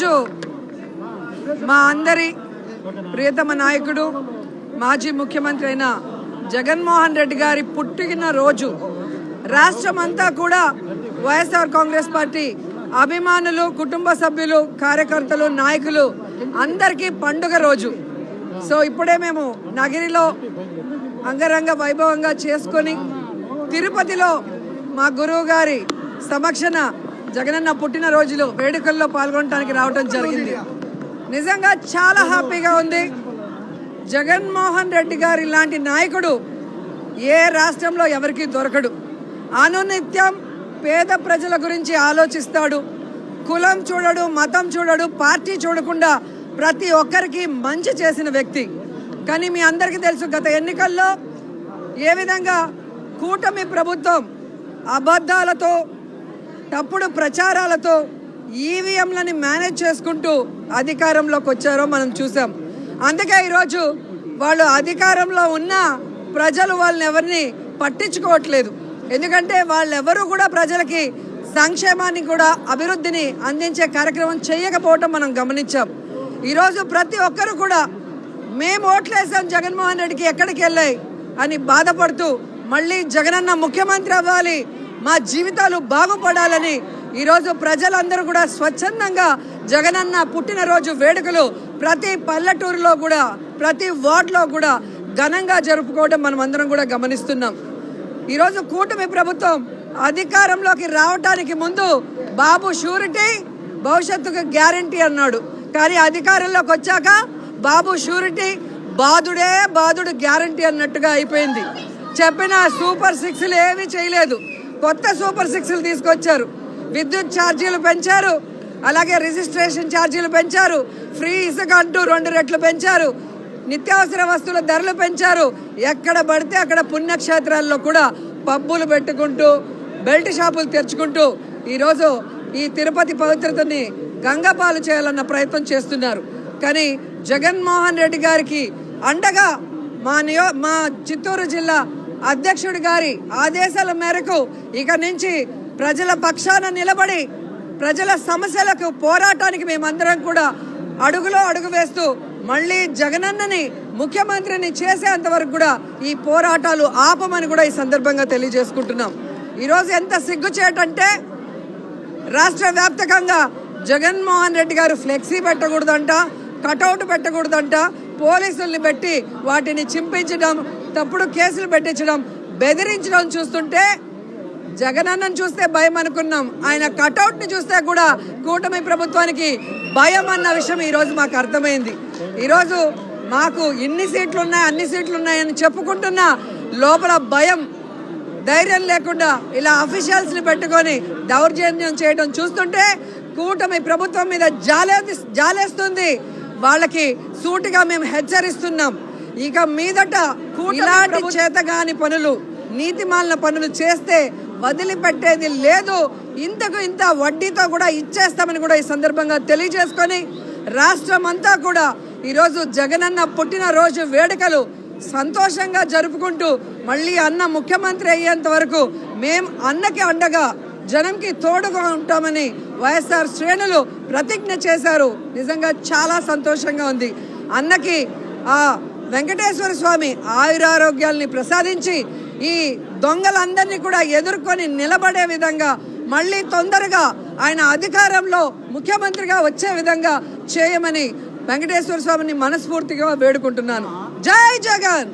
ఈరోజు మా అందరి ప్రియతమ నాయకుడు మాజీ ముఖ్యమంత్రి అయిన జగన్మోహన్ రెడ్డి గారి పుట్టిన రోజు రాష్ట్రమంతా కూడా వైఎస్ఆర్ కాంగ్రెస్ పార్టీ అభిమానులు, కుటుంబ సభ్యులు, కార్యకర్తలు, నాయకులు అందరికీ పండుగ రోజు. సో ఇప్పుడే మేము నగిరిలో అంగరంగ వైభవంగా చేసుకొని తిరుపతిలో మా గురువు గారి సమక్షన జగనన్న పుట్టినరోజులు వేడుకల్లో పాల్గొనడానికి రావడం జరిగింది. నిజంగా చాలా హ్యాపీగా ఉంది. జగన్మోహన్ రెడ్డి గారి లాంటి నాయకుడు ఏ రాష్ట్రంలో ఎవరికి దొరకడు. అనునిత్యం పేద ప్రజల గురించి ఆలోచిస్తాడు. కులం చూడడు, మతం చూడడు, పార్టీ చూడకుండా ప్రతి ఒక్కరికి మంచి చేసిన వ్యక్తి. కానీ మీ అందరికీ తెలుసు, గత ఎన్నికల్లో ఏ విధంగా కూటమి ప్రభుత్వం అబద్ధాలతో, తప్పుడు ప్రచారాలతో ఈవీఎంలని మేనేజ్ చేసుకుంటూ అధికారంలోకి వచ్చారో మనం చూసాం. అందుకే ఈరోజు వాళ్ళు అధికారంలో ఉన్న ప్రజలు వాళ్ళని ఎవరిని పట్టించుకోవట్లేదు. ఎందుకంటే వాళ్ళెవరూ కూడా ప్రజలకి సంక్షేమాన్ని కూడా అభివృద్ధిని అందించే కార్యక్రమం చేయకపోవటం మనం గమనించాం. ఈరోజు ప్రతి ఒక్కరు కూడా మేము ఓట్లేసాం జగన్మోహన్ రెడ్డికి ఎక్కడికి వెళ్ళాయి అని బాధపడుతూ మళ్ళీ జగనన్న ముఖ్యమంత్రి అవ్వాలి, మా జీవితాలు బాగుపడాలని ఈరోజు ప్రజలందరూ కూడా స్వచ్ఛందంగా జగనన్న పుట్టినరోజు వేడుకలు ప్రతి పల్లెటూరులో కూడా, ప్రతి వార్డులో కూడా ఘనంగా జరుపుకోవడం మనం అందరం కూడా గమనిస్తున్నాం. ఈరోజు కూటమి ప్రభుత్వం అధికారంలోకి రావడానికి ముందు బాబు షూరిటీ, భవిష్యత్తుకు గ్యారంటీ అన్నాడు. కానీ అధికారంలోకి వచ్చాక బాబు షూరిటీ, బాధుడే బాధుడు గ్యారంటీ అన్నట్టుగా అయిపోయింది. చెప్పిన సూపర్ సిక్స్లు ఏమీ చేయలేదు. కొత్త సూపర్ సిక్స్లు తీసుకొచ్చారు. విద్యుత్ ఛార్జీలు పెంచారు, అలాగే రిజిస్ట్రేషన్ ఛార్జీలు పెంచారు, ఫ్రీ ఇసుక అంటూ 2 రెట్లు పెంచారు, నిత్యావసర వస్తువుల ధరలు పెంచారు. ఎక్కడ పడితే అక్కడ పుణ్యక్షేత్రాల్లో కూడా పబ్బులు పెట్టుకుంటూ, బెల్ట్ షాపులు తెరుచుకుంటూ ఈరోజు ఈ తిరుపతి పవిత్రతని గంగపాలు చేయాలన్న ప్రయత్నం చేస్తున్నారు. కానీ జగన్మోహన్ రెడ్డి గారికి అండగా మా చిత్తూరు జిల్లా అధ్యక్షుడి గారి ఆదేశాల మేరకు ఇక నుంచి ప్రజల పక్షాన నిలబడి ప్రజల సమస్యలకు పోరాటానికి మేమందరం కూడా అడుగులో అడుగు వేస్తూ మళ్ళీ జగనన్నని ముఖ్యమంత్రిని చేసేంత వరకు కూడా ఈ పోరాటాలు ఆపమని కూడా ఈ సందర్భంగా తెలియజేసుకుంటున్నాం. ఈరోజు ఎంత సిగ్గుచేటంటే రాష్ట్ర వ్యాప్తంగా జగన్మోహన్ రెడ్డి గారు ఫ్లెక్సీ పెట్టకూడదంట, కటౌట్ పెట్టకూడదంట, పోలీసుల్ని పెట్టి వాటిని చింపించడం, తప్పుడు కేసులు పెట్టించడం, బెదిరించడం చూస్తుంటే జగనన్నను చూస్తే భయం అనుకున్నాం. ఆయన కటౌట్ని చూస్తే కూడా కూటమి ప్రభుత్వానికి భయం అన్న విషయం ఈరోజు మాకు అర్థమైంది. ఈరోజు మాకు ఇన్ని సీట్లు ఉన్నాయి, అన్ని సీట్లు ఉన్నాయని చెప్పుకుంటున్నా లోపల భయం, ధైర్యం లేకుండా ఇలా అఫీషియల్స్ని పెట్టుకొని దౌర్జన్యం చేయడం చూస్తుంటే కూటమి ప్రభుత్వం మీద జాలేస్తుంది. వాళ్ళకి సూటిగా మేము హెచ్చరిస్తున్నాం. ఇక మీదట ఇలాంటి చేతగాని పనులు, నీతిమాలిన పనులు చేస్తే వదిలిపెట్టేది లేదు. ఇంతకు ఇంత వడ్డీతో కూడా ఇచ్చేస్తామని కూడా ఈ సందర్భంగా తెలియజేసుకొని రాష్ట్రం అంతా కూడా ఈరోజు జగనన్న పుట్టినరోజు వేడుకలు సంతోషంగా జరుపుకుంటూ మళ్ళీ అన్న ముఖ్యమంత్రి అయ్యేంత వరకు మేము అన్నకి అండగా, జనంకి తోడుగా ఉంటామని వైఎస్ఆర్ శ్రేణులు ప్రతిజ్ఞ చేశారు. నిజంగా చాలా సంతోషంగా ఉంది. అన్నకి ఆ వెంకటేశ్వర స్వామి ఆయురారోగ్యాల్ని ప్రసాదించి ఈ దొంగలందరినీ కూడా ఎదుర్కొని నిలబడే విధంగా మళ్ళీ తొందరగా ఆయన అధికారంలో ముఖ్యమంత్రిగా వచ్చే విధంగా చేయమని వెంకటేశ్వర స్వామిని మనస్ఫూర్తిగా వేడుకుంటున్నాను. జై జగన్.